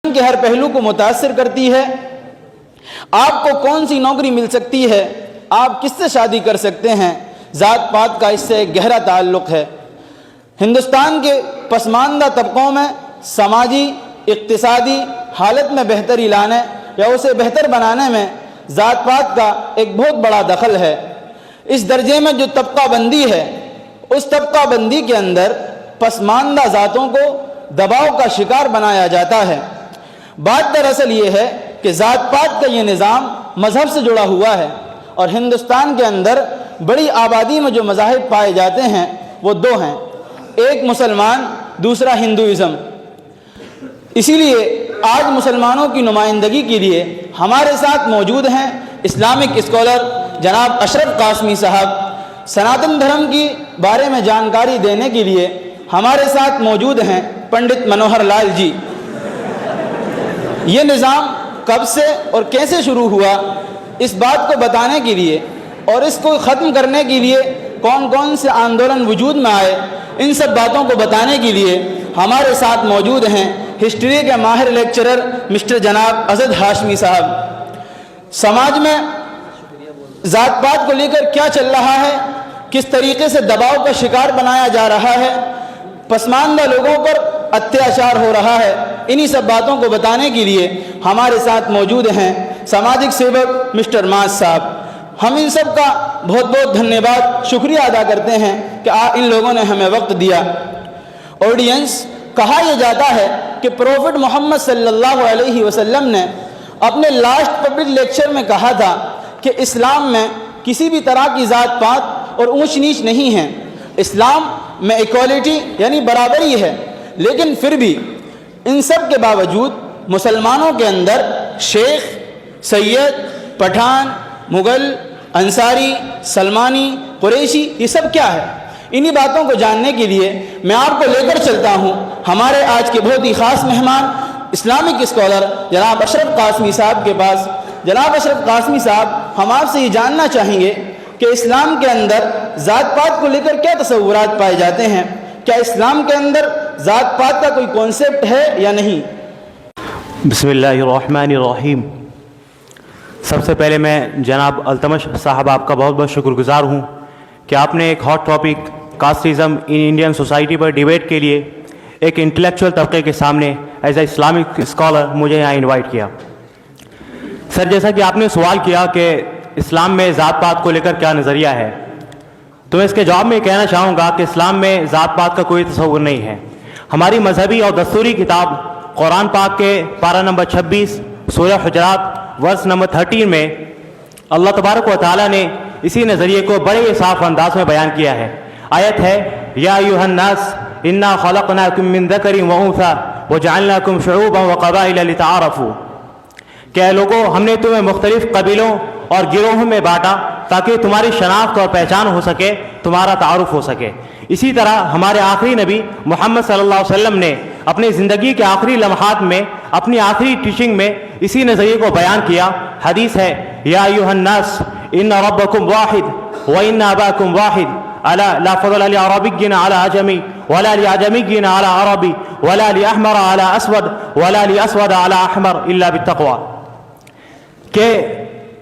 کے ہر پہلو کو متاثر کرتی ہے۔ آپ کو کون سی نوکری مل سکتی ہے، آپ کس سے شادی کر سکتے ہیں، ذات پات کا اس سے ایک گہرا تعلق ہے۔ ہندوستان کے پسماندہ طبقوں میں سماجی اقتصادی حالت میں بہتری لانے یا اسے بہتر بنانے میں ذات پات کا ایک بہت بڑا دخل ہے۔ اس درجے میں جو طبقہ بندی ہے، اس طبقہ بندی کے اندر پسماندہ ذاتوں کو دباؤ کا شکار بنایا جاتا ہے۔ بات دراصل یہ ہے کہ ذات پات کا یہ نظام مذہب سے جڑا ہوا ہے، اور ہندوستان کے اندر بڑی آبادی میں جو مذاہب پائے جاتے ہیں وہ دو ہیں، ایک مسلمان، دوسرا ہندوازم۔ اسی لیے آج مسلمانوں کی نمائندگی کے لیے ہمارے ساتھ موجود ہیں اسلامک اسکالر جناب اشرف قاسمی صاحب۔ سناتن دھرم کی بارے میں جانکاری دینے کے لیے ہمارے ساتھ موجود ہیں پنڈت منوہر لال جی۔ یہ نظام کب سے اور کیسے شروع ہوا، اس بات کو بتانے کے لیے اور اس کو ختم کرنے کے لیے کون کون سے آندولن وجود میں آئے، ان سب باتوں کو بتانے کے لیے ہمارے ساتھ موجود ہیں ہسٹری کے ماہر لیکچرر مسٹر جناب اسد ہاشمی صاحب۔ سماج میں ذات پات کو لے کر کیا چل رہا ہے، کس طریقے سے دباؤ کا شکار بنایا جا رہا ہے، پسماندہ لوگوں پر اتیاچار ہو رہا ہے، انہی سب باتوں کو بتانے کے لیے ہمارے ساتھ موجود ہیں سماجک سیوک مسٹر ماس صاحب۔ ہم ان سب کا بہت بہت دھنیہ واد، شکریہ ادا کرتے ہیں کہ ان لوگوں نے ہمیں وقت دیا۔ آڈینس، کہا یہ جاتا ہے کہ پروفٹ محمد صلی اللہ علیہ وسلم نے اپنے لاسٹ پبلک لیکچر میں کہا تھا کہ اسلام میں کسی بھی طرح کی ذات پات اور اونچ نیچ نہیں ہے، اسلام میں ایکوالٹی یعنی برابری ہے۔ لیکن پھر بھی ان سب کے باوجود مسلمانوں کے اندر شیخ، سید، پٹھان، مغل، انصاری، سلمانی، قریشی، یہ سب کیا ہے؟ انہی باتوں کو جاننے کے لیے میں آپ کو لے کر چلتا ہوں ہمارے آج کے بہت ہی خاص مہمان اسلامک اسکالر جناب اشرف قاسمی صاحب کے پاس۔ جناب اشرف قاسمی صاحب، ہم آپ سے یہ جاننا چاہیں گے کہ اسلام کے اندر ذات پات کو لے کر کیا تصورات پائے جاتے ہیں، کیا اسلام کے اندر ذات پات کا کوئی کانسیپٹ ہے یا نہیں؟ بسم اللہ الرحمن الرحیم۔ سب سے پہلے میں جناب التمش صاحب آپ کا بہت بہت شکر گزار ہوں کہ آپ نے ایک ہاٹ ٹاپک کاسٹزم ان انڈین سوسائٹی پر ڈیبیٹ کے لیے ایک انٹلیکچوئل طبقے کے سامنے ایز اے اسلامک اسکالر مجھے یہاں انوائٹ کیا۔ سر، جیسا کہ آپ نے سوال کیا کہ اسلام میں ذات پات کو لے کر کیا نظریہ ہے، تو میں اس کے جواب میں یہ کہنا چاہوں گا کہ اسلام میں ذات پات کا کوئی تصور نہیں ہے۔ ہماری مذہبی اور دستوری کتاب قرآن پاک کے پارہ نمبر 26 سورہ حجرات ورس نمبر 13 میں اللہ تبارک و تعالیٰ نے اسی نظریے کو بڑے صاف انداز میں بیان کیا ہے۔ آیت ہے، یا ایھا الناس انا خلقناکم من ذکر و انثی وجعلناکم شعوبا وقبائل لتعارفوا، کہ اے لوگوں، ہم نے تمہیں مختلف قبیلوں اور گروہوں میں بانٹا تاکہ تمہاری شناخت اور پہچان ہو سکے، تمہارا تعارف ہو سکے۔ اسی طرح ہمارے آخری نبی محمد صلی اللہ علیہ وسلم نے اپنی زندگی کے آخری لمحات میں اپنی آخری ٹیچنگ میں اسی نظریے کو بیان کیا۔ حدیث ہے، یا ایھا الناس ان ربکم واحد وان اباکم واحد الا لا فضل لعربی علی عجمی ولا لعجمی علی عربی ولا لاحمر علی اسود ولا لاسود علی احمر الا بالتقوی، کہ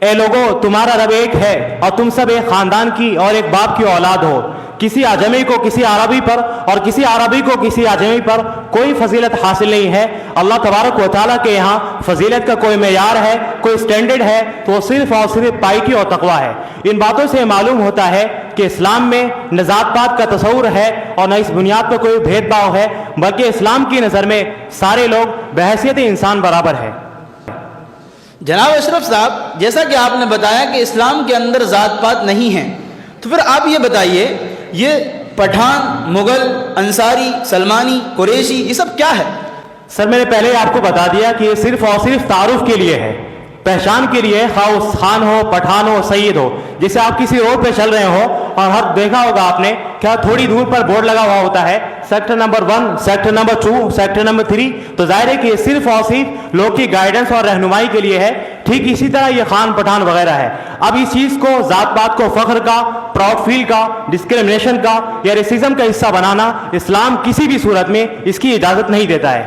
اے لوگوں، تمہارا رب ایک ہے اور تم سب ایک خاندان کی اور ایک باپ کی اولاد ہو۔ کسی اعجمی کو کسی عربی پر اور کسی عربی کو کسی اعجمی پر کوئی فضیلت حاصل نہیں ہے۔ اللہ تبارک و تعالیٰ کے یہاں فضیلت کا کوئی معیار ہے، کوئی سٹینڈرڈ ہے، تو وہ صرف اور صرف پائٹی اور تقویٰ ہے۔ ان باتوں سے معلوم ہوتا ہے کہ اسلام میں نہ ذات پات کا تصور ہے اور نہ اس بنیاد پر کوئی بھید بھاؤ ہے، بلکہ اسلام کی نظر میں سارے لوگ بحیثیت انسان برابر ہے۔ جناب اشرف صاحب، جیسا کہ آپ نے بتایا کہ اسلام کے اندر ذات پات نہیں ہے، تو پھر آپ یہ بتائیے، یہ پٹھان، مغل، انصاری، سلمانی، قریشی، یہ سب کیا ہے؟ سر، میں نے پہلے ہی آپ کو بتا دیا کہ یہ صرف اور صرف تعارف کے لیے ہے، پہچان کے لیے، خواہ خان ہو، پٹھان ہو، سید ہو۔ جیسے آپ کسی روڈ پہ چل رہے ہو اور ہر دیکھا ہوگا آپ نے کیا تھوڑی دور پر بورڈ لگا ہوا ہوتا ہے sector number 1، sector number 2، sector number 3، تو ظاہر ہے کہ یہ صرف اور صرف لوگ کی گائیڈنس اور رہنمائی کے لیے ہے۔ ٹھیک اسی طرح یہ خان پٹھان وغیرہ ہے۔ اب اس چیز کو، ذات پات کو فخر کا، پراؤڈ فیل کا، ڈسکریمنیشن کا یا ریسزم کا حصہ بنانا اسلام کسی بھی صورت میں اس کی اجازت نہیں دیتا ہے۔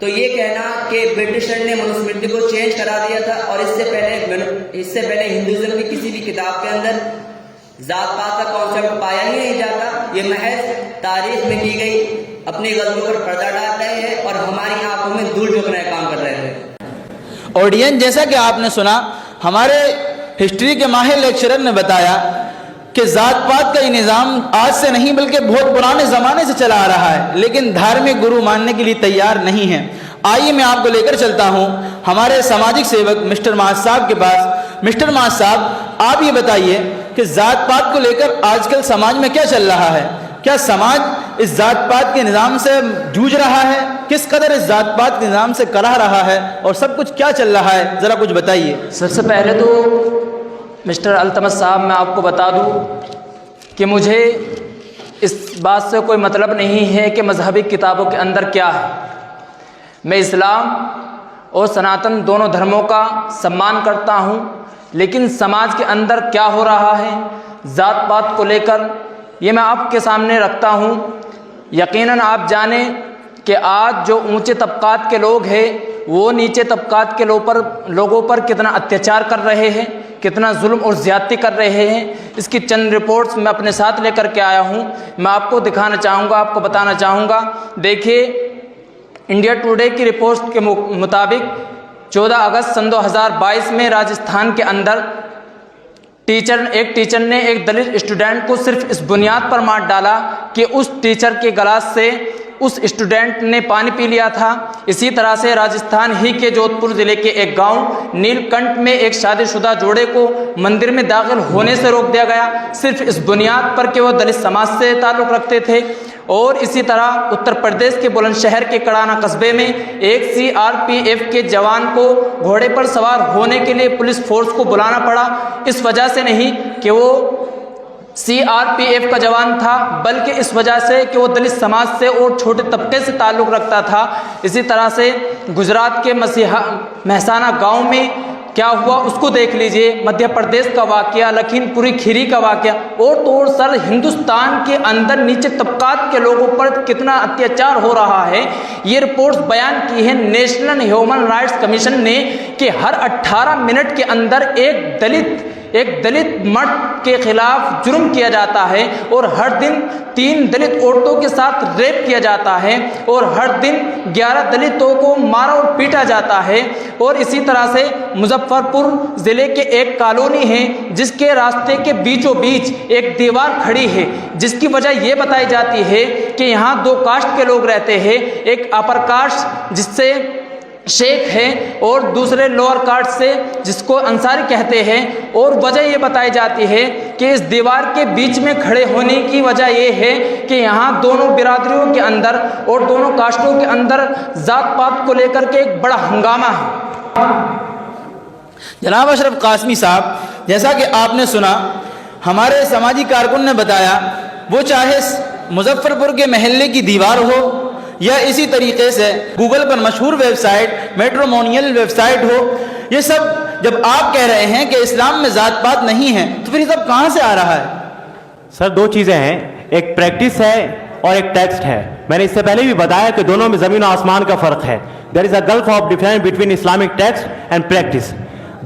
تو یہ کہنا کہ برٹشر نے منوسمرتی کو چینج کرا دیا تھا اور اس سے پہلے ہندوازم کی کسی بھی کتاب کے اندر ذات پات کا کانسیپٹ پایا ہی نہیں جاتا، یہ محض تاریخ میں کی گئی اپنی غلطیوں پر پردہ ڈال رہے ہیں اور ہماری آنکھوں میں دھول جھونکنے کا کام کر رہے ہیں۔ آڈینس، جیسا کہ آپ نے سنا، ہمارے ہسٹری کے ماہر لیکچرر نے بتایا کہ ذات پات کا یہ نظام آج سے نہیں بلکہ بہت پرانے زمانے سے چلا آ رہا ہے، لیکن دھارمک گرو ماننے کے لیے تیار نہیں ہے۔ آئیے میں آپ کو لے کر چلتا ہوں ہمارے سماجک سیوک مسٹر معاذ صاحب کے پاس۔ مسٹر معاذ صاحب، آپ یہ بتائیے کہ ذات پات کو لے کر آج کل سماج میں کیا چل رہا ہے؟ کیا سماج اس ذات پات کے نظام سے جوجھ رہا ہے؟ کس قدر اس ذات پات کے نظام سے کرا رہا ہے اور سب کچھ کیا چل رہا ہے؟ ذرا کچھ بتائیے۔ سب سے پہلے تو مسٹر التمش صاحب، میں آپ کو بتا دوں کہ مجھے اس بات سے کوئی مطلب نہیں ہے کہ مذہبی کتابوں کے اندر کیا ہے۔ میں اسلام اور سناتن دونوں دھرموں کا سمان کرتا ہوں، لیکن سماج کے اندر کیا ہو رہا ہے ذات پات کو لے کر، یہ میں آپ کے سامنے رکھتا ہوں۔ یقیناً آپ جانیں کہ آج جو اونچے طبقات کے لوگ ہیں وہ نیچے طبقات کے لوگوں پر کتنا اتیاچار کر رہے ہیں، کتنا ظلم اور زیادتی کر رہے ہیں، اس کی چند رپورٹس میں اپنے ساتھ لے کر کے آیا ہوں، میں آپ کو دکھانا چاہوں گا، آپ کو بتانا چاہوں گا۔ دیکھیے، انڈیا ٹوڈے کی رپورٹ کے مطابق 14 اگست سن 2022 میں راجستھان کے اندر ایک ٹیچر نے ایک دلت اسٹوڈنٹ کو صرف اس بنیاد پر مار ڈالا کہ اس ٹیچر کے گلاس سے اس اسٹوڈنٹ نے پانی پی لیا تھا۔ اسی طرح سے راجستھان ہی کے جودھ پور ضلع کے ایک گاؤں نیل کنٹھ میں ایک شادی شدہ جوڑے کو مندر میں داخل ہونے سے روک دیا گیا، صرف اس بنیاد پر کہ وہ دلت سماج سے تعلق رکھتے تھے۔ اور اسی طرح اتر پردیش کے بلند شہر کے کڑانا قصبے میں ایک CRPF کے جوان کو گھوڑے پر سوار ہونے کے لیے پولیس فورس کو بلانا پڑا، اس وجہ سے نہیں کہ وہ CRPF کا جوان تھا، بلکہ اس وجہ سے کہ وہ دلت سماج سے اور چھوٹے طبقے سے تعلق رکھتا تھا۔ اسی طرح سے گجرات کے مہسانہ گاؤں میں کیا ہوا اس کو دیکھ لیجئے، مدھیہ پردیش کا واقعہ، لکھیم پوری کھیری کا واقعہ، اور تو اور سر ہندوستان کے اندر نیچے طبقات کے لوگوں پر کتنا اتیاچار ہو رہا ہے۔ یہ رپورٹس بیان کی ہے نیشنل ہیومن رائٹس کمیشن نے کہ ہر 18 منٹ کے اندر ایک دلت مرد کے خلاف جرم کیا جاتا ہے، اور ہر دن 3 دلت عورتوں کے ساتھ ریپ کیا جاتا ہے، اور ہر دن 11 دلتوں کو مارا اور پیٹا جاتا ہے۔ اور اسی طرح سے مظفر پور ضلع کے ایک کالونی ہے جس کے راستے کے بیچوں بیچ ایک دیوار کھڑی ہے، جس کی وجہ یہ بتائی جاتی ہے کہ یہاں 2 کاسٹ کے لوگ رہتے ہیں، ایک اپر کاسٹ جس سے شیخ ہے اور دوسرے لوور کاسٹ سے جس کو انصاری کہتے ہیں، اور وجہ یہ بتائی جاتی ہے کہ اس دیوار کے بیچ میں کھڑے ہونے کی وجہ یہ ہے کہ یہاں دونوں برادریوں کے اندر اور دونوں کاسٹوں کے اندر ذات پات کو لے کر کے ایک بڑا ہنگامہ ہے۔ جناب اشرف قاسمی صاحب، جیسا کہ آپ نے سنا، ہمارے سماجی کارکن نے بتایا، وہ چاہے مظفر پور کے محلے کی دیوار ہو یا اسی طریقے سے گوگل پر مشہور ویب سائٹ میٹرومونیل ویب سائٹ ہو، یہ سب جب آپ کہہ رہے ہیں کہ اسلام میں ذات پات نہیں ہے تو پھر یہ سب کہاں سے آ رہا ہے؟ سر 2 چیزیں ہیں، ایک پریکٹس ہے اور ایک ٹیکسٹ ہے۔ میں نے اس سے پہلے بھی بتایا کہ دونوں میں زمین و آسمان کا فرق ہے۔ There is a gulf of difference between Islamic text and practice.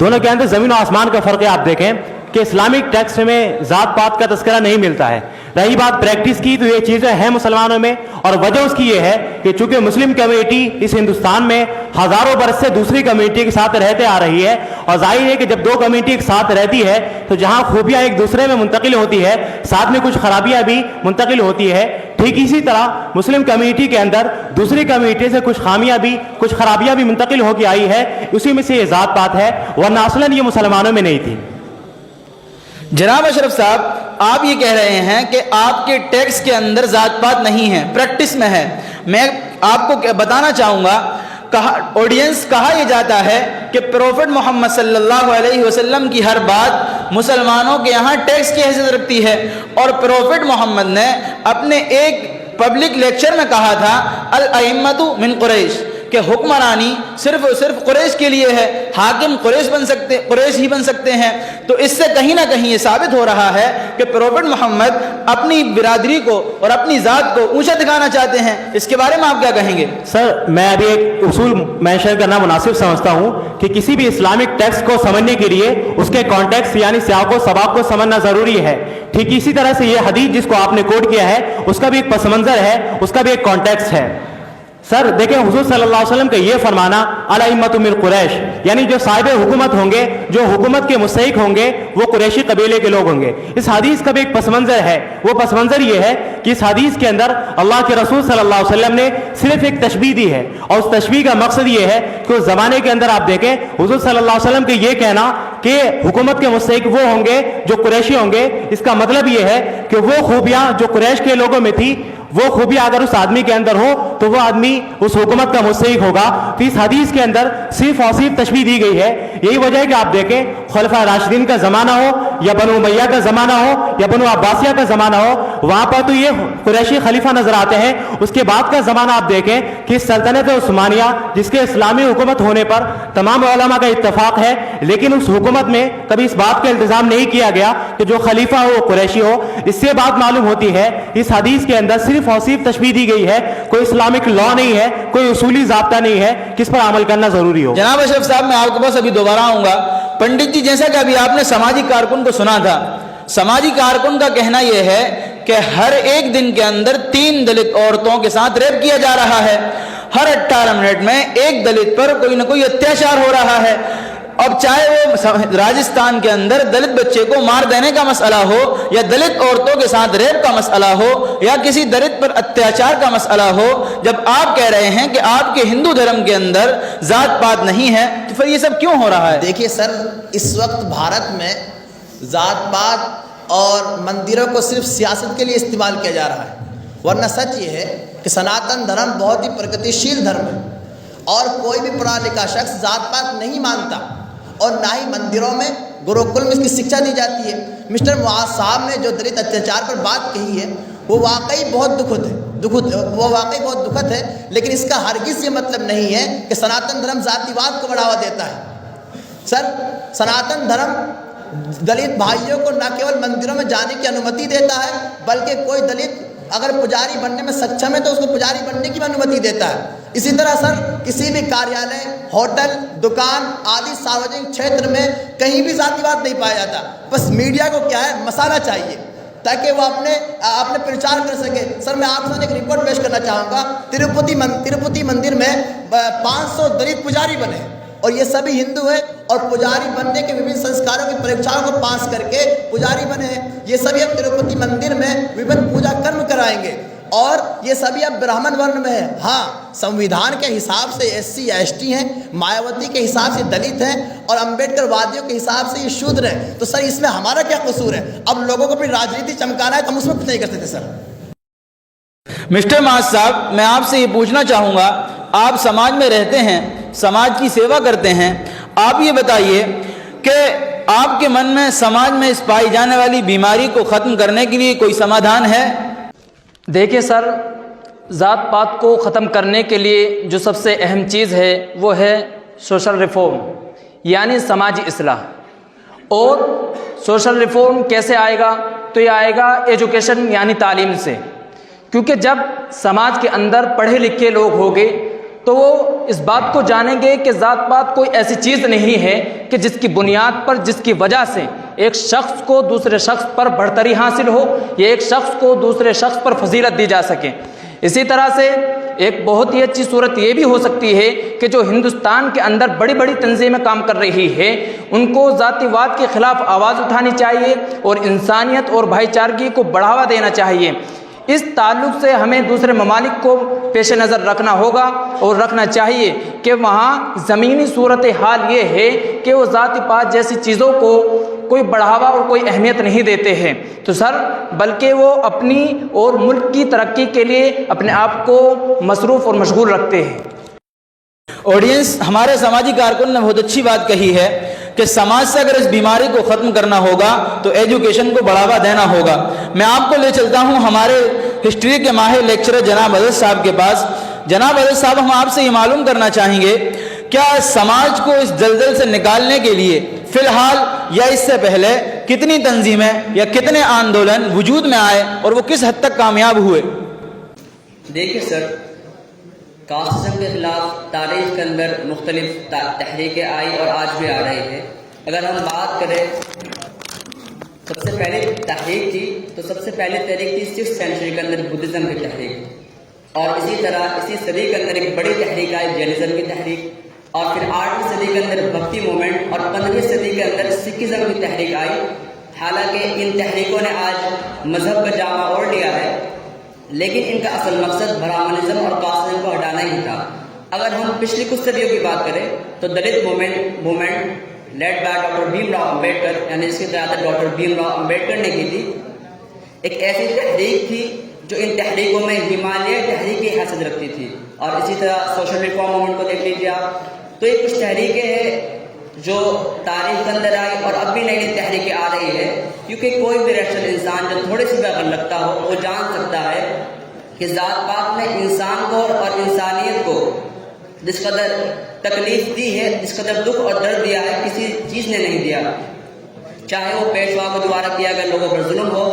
دونوں کے اندر زمین و آسمان کا فرق ہے۔ آپ دیکھیں کہ اسلامک ٹیکسٹ میں ذات پات کا تذکرہ نہیں ملتا ہے۔ رہی بات پریکٹس کی، تو یہ چیزیں ہیں مسلمانوں میں، اور وجہ اس کی یہ ہے کہ چونکہ مسلم کمیونٹی اس ہندوستان میں ہزاروں برس سے دوسری کمیونٹی کے ساتھ رہتے آ رہی ہے، اور ظاہر ہے کہ جب 2 کمیونٹی ایک ساتھ رہتی ہے تو جہاں خوبیاں ایک دوسرے میں منتقل ہوتی ہے، ساتھ میں کچھ خرابیاں بھی منتقل ہوتی ہے۔ ٹھیک اسی طرح مسلم کمیونٹی کے اندر دوسری کمیونٹی سے کچھ خامیاں بھی، کچھ خرابیاں بھی منتقل ہو کے آئی ہے، اسی میں سے یہ ذات پات ہے، ورنہ اصلاً یہ مسلمانوں میں نہیں تھی۔ جناب اشرف صاحب، آپ یہ کہہ رہے ہیں کہ آپ کے ٹیکسٹ کے اندر ذات پات نہیں ہے، پریکٹس میں ہے۔ میں آپ کو بتانا چاہوں گا، آڈینس کہا یہ جاتا ہے کہ پروفٹ محمد صلی اللہ علیہ وسلم کی ہر بات مسلمانوں کے یہاں ٹیکسٹ کی حیثیت رکھتی ہے، اور پروفٹ محمد نے اپنے ایک پبلک لیکچر میں کہا تھا الائمۃ من قریش، کہ حکمرانی صرف اور صرف قریش کے لیے ہے، حاکم قریش ہی بن سکتے ہیں، تو اس سے کہیں نہ کہیں یہ ثابت ہو رہا ہے کہ پروفٹ محمد اپنی برادری کو اور اپنی ذات کو اونچا دکھانا چاہتے ہیں۔ اس کے بارے میں آپ کیا کہیں گے؟ سر میں ابھی ایک اصول مینشن کرنا مناسب سمجھتا ہوں کہ کسی بھی اسلامک ٹیکسٹ کو سمجھنے کے لیے اس کے کانٹیکسٹ یعنی سیاق و سباق کو سمجھنا ضروری ہے۔ ٹھیک اسی طرح سے یہ حدیث جس کو آپ نے کوٹ کیا ہے اس کا بھی ایک پس منظر ہے، اس کا بھی ایک کانٹیکسٹ ہے۔ سر دیکھیں حضور صلی اللہ علیہ وسلم کا یہ فرمانا الائمۃ من قریش، یعنی جو صاحب حکومت ہوں گے، جو حکومت کے مستحق ہوں گے، وہ قریشی قبیلے کے لوگ ہوں گے۔ اس حدیث کا بھی ایک پس منظر ہے، وہ پس منظر یہ ہے کہ اس حدیث کے اندر اللہ کے رسول صلی اللہ علیہ وسلم نے صرف ایک تشبیہ دی ہے، اور اس تشبیہ کا مقصد یہ ہے کہ اس زمانے کے اندر آپ دیکھیں حضور صلی اللہ علیہ وسلم کے یہ کہنا کہ حکومت کے مستحق وہ ہوں گے جو قریشی ہوں گے، اس کا مطلب یہ ہے کہ وہ خوبیاں جو قریش کے لوگوں میں تھی، وہ خوبیاں اگر اس آدمی کے اندر ہو تو وہ آدمی اس حکومت کا مستحق ہوگا۔ تو اس حدیث کے اندر صرف اور صرف تشبیہ دی گئی ہے۔ یہی وجہ ہے کہ آپ دیکھیں خلفاء راشدین کا زمانہ ہو یا بنو امیہ کا زمانہ ہو یا بنو عباسیہ کا زمانہ ہو، وہاں پر تو یہ قریشی خلیفہ نظر آتے ہیں۔ اس کے بعد کا زمانہ آپ دیکھیں کہ سلطنت عثمانیہ جس کے اسلامی حکومت ہونے پر تمام علماء کا اتفاق ہے، لیکن اس حکومت میں کبھی اس بات کا التزام نہیں کیا گیا کہ جو خلیفہ ہو وہ قریشی ہو۔ اس سے بات معلوم ہوتی ہے اس حدیث کے اندر صرف اور صرف تشبیہ دی گئی ہے، کوئی اسلامک لا نہیں ہے، کوئی اصولی ضابطہ نہیں ہے کس پر عمل کرنا ضروری ہو۔ جناب اشرف صاحب میں آپ کے پاس ابھی دوبارہ آؤں گا۔ پنڈت جی جیسا کہ ابھی آپ نے سماجی کارکن کو سنا تھا، سماجی کارکن کا کہنا یہ ہے کہ ہر ایک دن کے اندر 3 دلت عورتوں کے ساتھ ریپ کیا جا رہا ہے، ہر 18 منٹ میں ایک دلت پر کوئی نہ کوئی اتیاچار ہو رہا ہے۔ اب چاہے وہ راجستھان کے اندر دلت بچے کو مار دینے کا مسئلہ ہو یا دلت عورتوں کے ساتھ ریپ کا مسئلہ ہو یا کسی دلت پر اتیاچار کا مسئلہ ہو، جب آپ کہہ رہے ہیں کہ آپ کے ہندو دھرم کے اندر ذات پات نہیں ہے تو پھر یہ سب کیوں ہو رہا ہے؟ دیکھیے سر، اس وقت بھارت میں ذات پات اور مندروں کو صرف سیاست کے لیے استعمال کیا جا رہا ہے، ورنہ سچ یہ ہے کہ سناتن دھرم بہت ہی پرگتیشیل دھرم ہے اور کوئی بھی پڑھا لکھا شخص ذات پات نہیں مانتا، اور نہ ہی مندروں میں گروکل میں اس کی شکشا دی جاتی ہے۔ مسٹر معاذ صاحب نے جو دلت اتیاچار پر بات کہی ہے وہ واقعی بہت دکھد ہے، لیکن اس کا ہرگز یہ مطلب نہیں ہے کہ سناتن دھرم ذاتی واد کو بڑھاوا دیتا ہے۔ سر سناتن دھرم دلت بھائیوں کو نہ کیول مندروں میں جانے کی انومتی دیتا ہے بلکہ کوئی دلت اگر پجاری بننے میں سکچم ہے تو اس کو پجاری بننے کی بھی انومتی دیتا ہے۔ اسی طرح سر کسی بھی کاریالے، ہوٹل، دکان آدی ساروجنک چھیتر میں کہیں بھی ذاتی واد نہیں پایا جاتا، بس میڈیا کو کیا ہے مسالہ چاہیے تاکہ وہ اپنے پرچار کر سکے۔ سر میں آپ سے ایک رپورٹ پیش کرنا چاہوں گا، تروپتی مندر میں 500 دلت پجاری بنے اور یہ سبھی ہندو ہیں اور پجاری بننے کے وبھن سنسکاروں کی پریکشاؤں کو پاس کر کے پجاری بنے ہیں۔ یہ سبھی اب تروپتی مندر میں وبھن پوجا کرم کرائیں گے اور یہ سبھی اب برہمن ورن میں ہے۔ ہاں سمویدھان کے حساب سے SC یا ST ہیں، مایاوتی کے حساب سے دلت ہیں اور امبیڈکر وادیوں کے حساب سے یہ شودر ہیں، تو سر اس میں ہمارا کیا قصور ہے؟ اب لوگوں کو اپنی راجنیتی چمکانا ہے تو ہم اس میں کچھ نہیں کر سکتے۔ سر مسٹر معاذ صاحب میں آپ سے یہ پوچھنا چاہوں گا، آپ سماج میں رہتے ہیں، سماج کی سیوا کرتے ہیں، آپ یہ بتائیے کہ آپ کے من میں سماج میں اس پائی جانے والی بیماری کو ختم کرنے کے لیے کوئی سمادھان ہے؟ دیکھیے سر، ذات پات کو ختم کرنے کے لیے جو سب سے اہم چیز ہے وہ ہے سوشل ریفارم، یعنی سماجی اصلاح۔ اور سوشل ریفارم کیسے آئے گا؟ تو یہ آئے گا ایجوکیشن یعنی تعلیم سے، کیونکہ جب سماج کے اندر پڑھے لکھے لوگ ہوں گے تو وہ اس بات کو جانیں گے کہ ذات پات کوئی ایسی چیز نہیں ہے کہ جس کی بنیاد پر، جس کی وجہ سے ایک شخص کو دوسرے شخص پر بڑھتری حاصل ہو یا ایک شخص کو دوسرے شخص پر فضیلت دی جا سکے۔ اسی طرح سے ایک بہت ہی اچھی صورت یہ بھی ہو سکتی ہے کہ جو ہندوستان کے اندر بڑی بڑی تنظیمیں کام کر رہی ہے ان کو ذاتی واد کے خلاف آواز اٹھانی چاہیے اور انسانیت اور بھائی چارگی کو بڑھاوا دینا چاہیے۔ اس تعلق سے ہمیں دوسرے ممالک کو پیش نظر رکھنا ہوگا اور رکھنا چاہیے کہ وہاں زمینی صورتحال یہ ہے کہ وہ ذاتی پات جیسی چیزوں کو کوئی بڑھاوا اور کوئی اہمیت نہیں دیتے ہیں، تو سر بلکہ وہ اپنی اور ملک کی ترقی کے لیے اپنے آپ کو مصروف اور مشغول رکھتے ہیں۔ آڈینس، ہمارے سماجی کارکن نے بہت اچھی بات کہی ہے کہ سماج سے اگر اس بیماری کو ختم کرنا ہوگا تو ایجوکیشن کو بڑھاوا دینا ہوگا۔ میں آپ کو لے چلتا ہوں ہمارے ہسٹری کے ماہر لیکچرر جناب عزت صاحب کے پاس۔ جناب عزیز صاحب ہم آپ سے یہ معلوم کرنا چاہیں گے کیا سماج کو اس دلدل سے نکالنے کے لیے فی الحال یا اس سے پہلے کتنی تنظیمیں یا کتنے آندولن وجود میں آئے اور وہ کس حد تک کامیاب ہوئے؟ دیکھیے سر، کاسٹزم کے خلاف تاریخ کے اندر مختلف تحریکیں آئی اور آج بھی آ رہی ہے۔ اگر ہم بات کریں سب سے پہلے تحریک تھی تو سب سے پہلے تحریک تھی 6th سینچری کے اندر بدھزم کی تحریک، اور اسی طرح اسی صدی کے اندر ایک بڑی تحریک آئی جینزم کی تحریک، اور پھر 8ویں صدی کے اندر بھکتی موومنٹ، اور 15ویں صدی کے اندر سکھزم کی تحریک آئی۔ حالانکہ ان تحریکوں نے آج مذہب کا جامع اوڑھ لیا ہے، لیکن ان کا اصل مقصد برہمنزم اور کاسٹزم کو ہٹانا ہی تھا۔ اگر ہم پچھلی کچھ صدیوں کی بات کریں تو Dalit movement led by doctor Bhim Rao Ambedkar, یعنی اس کی قیادت ڈاکٹر بھیم راؤ امبیڈکر نے کی تھی، ایک ایسی تحریک تھی جو ان تحریکوں میں ہمالیہ تحریک کی حیثیت رکھتی تھی۔ اور اسی طرح سوشل ریفارم موومنٹ کو دیکھ لیجیے آپ، تو یہ کچھ تحریکیں ہیں جو تاریخ کے اندر آئی اور اب بھی نئی نئی تحریکیں آ رہی ہے، کیونکہ کوئی بھی ریشنل انسان جو تھوڑے سی بھی اگر لگتا ہو وہ جان سکتا ہے کہ ذات پات نے انسان کو اور انسانیت کو جس قدر تکلیف دی ہے، جس قدر دکھ اور درد دیا ہے، کسی چیز نے نہیں دیا، چاہے وہ پیشوا کو دوبارہ کیا گیا لوگوں پر ظلم ہو،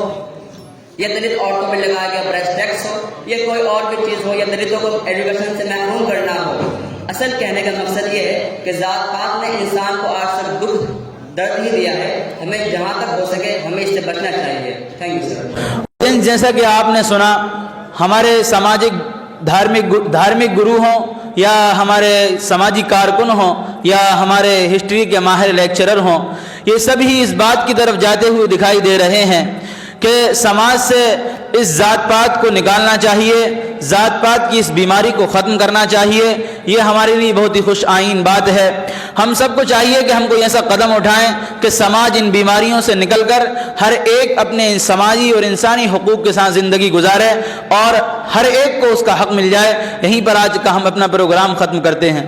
یا دلت عورتوں پہ لگایا گیا برسٹ ٹیکس ہو، یا کوئی اور بھی چیز ہو، یا دلتوں کو ایجوکیشن سے محروم کرنا ہو۔ اصل کہنے کا مقصد یہ ہے کہ ذات پات نے انسان کو آج تک دکھ درد ہی دیا ہے، ہمیں جہاں تک ہو سکے ہمیں اس سے بچنا چاہیے۔ Thank you sir. جیسا کہ آپ نے سنا، ہمارے سماجک دھارمک گرو ہوں یا ہمارے سماجی کارکن ہوں یا ہمارے ہسٹری کے ماہر لیکچرر ہوں، یہ سبھی اس بات کی طرف جاتے ہوئے دکھائی دے رہے ہیں کہ سماج سے اس ذات پات کو نکالنا چاہیے، ذات پات کی اس بیماری کو ختم کرنا چاہیے۔ یہ ہمارے لیے بہت ہی خوش آئین بات ہے۔ ہم سب کو چاہیے کہ ہم کوئی ایسا قدم اٹھائیں کہ سماج ان بیماریوں سے نکل کر ہر ایک اپنے سماجی اور انسانی حقوق کے ساتھ زندگی گزارے اور ہر ایک کو اس کا حق مل جائے۔ یہیں پر آج کا ہم اپنا پروگرام ختم کرتے ہیں۔